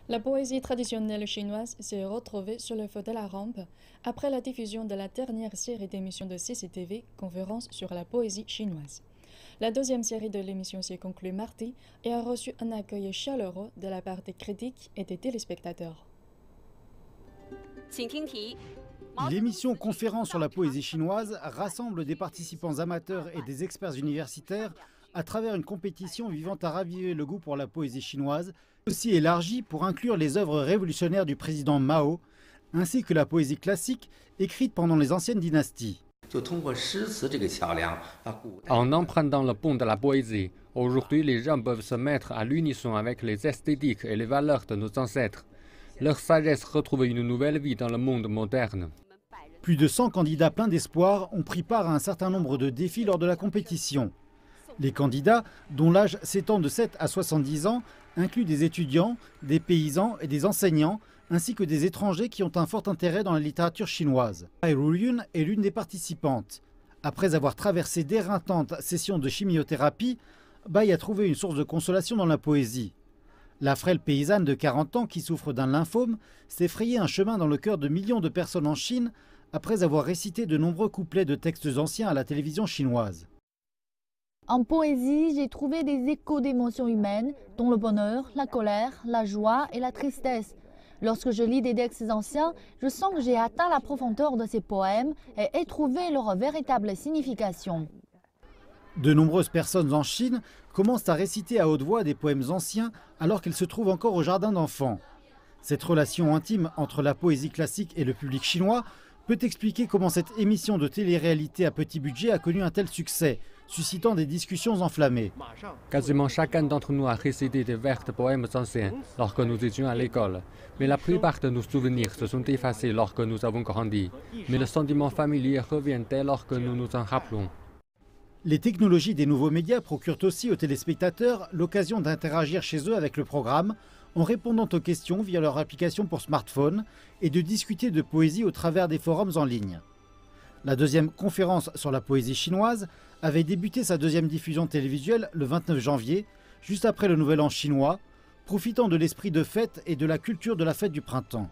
La poésie traditionnelle chinoise s'est retrouvée sur le feu de la rampe après la diffusion de la dernière série d'émissions de CCTV, Conférence sur la poésie chinoise. La deuxième série de l'émission s'est conclue mardi et a reçu un accueil chaleureux de la part des critiques et des téléspectateurs. L'émission Conférence sur la poésie chinoise rassemble des participants amateurs et des experts universitaires à travers une compétition visant à raviver le goût pour la poésie chinoise, aussi élargie pour inclure les œuvres révolutionnaires du président Mao, ainsi que la poésie classique écrite pendant les anciennes dynasties. En empruntant le pont de la poésie, aujourd'hui les gens peuvent se mettre à l'unisson avec les esthétiques et les valeurs de nos ancêtres. Leur sagesse retrouve une nouvelle vie dans le monde moderne. Plus de 100 candidats pleins d'espoir ont pris part à un certain nombre de défis lors de la compétition. Les candidats, dont l'âge s'étend de 7 à 70 ans, incluent des étudiants, des paysans et des enseignants, ainsi que des étrangers qui ont un fort intérêt dans la littérature chinoise. Bai Ruyun est l'une des participantes. Après avoir traversé d'éreintantes sessions de chimiothérapie, Bai a trouvé une source de consolation dans la poésie. La frêle paysanne de 40 ans qui souffre d'un lymphome s'est frayé un chemin dans le cœur de millions de personnes en Chine après avoir récité de nombreux couplets de textes anciens à la télévision chinoise. En poésie, j'ai trouvé des échos d'émotions humaines, dont le bonheur, la colère, la joie et la tristesse. Lorsque je lis des textes anciens, je sens que j'ai atteint la profondeur de ces poèmes et éprouvé leur véritable signification. De nombreuses personnes en Chine commencent à réciter à haute voix des poèmes anciens alors qu'elles se trouvent encore au jardin d'enfants. Cette relation intime entre la poésie classique et le public chinois peut expliquer comment cette émission de télé-réalité à petit budget a connu un tel succès, suscitant des discussions enflammées. Quasiment chacun d'entre nous a récité des vers de poèmes anciens lorsque nous étions à l'école. Mais la plupart de nos souvenirs se sont effacés lorsque nous avons grandi. Mais le sentiment familier revient dès lors que nous nous en rappelons. Les technologies des nouveaux médias procurent aussi aux téléspectateurs l'occasion d'interagir chez eux avec le programme en répondant aux questions via leur application pour smartphone et de discuter de poésie au travers des forums en ligne. La deuxième conférence sur la poésie chinoise avait débuté sa deuxième diffusion télévisuelle le 29 janvier, juste après le Nouvel An chinois, profitant de l'esprit de fête et de la culture de la fête du printemps.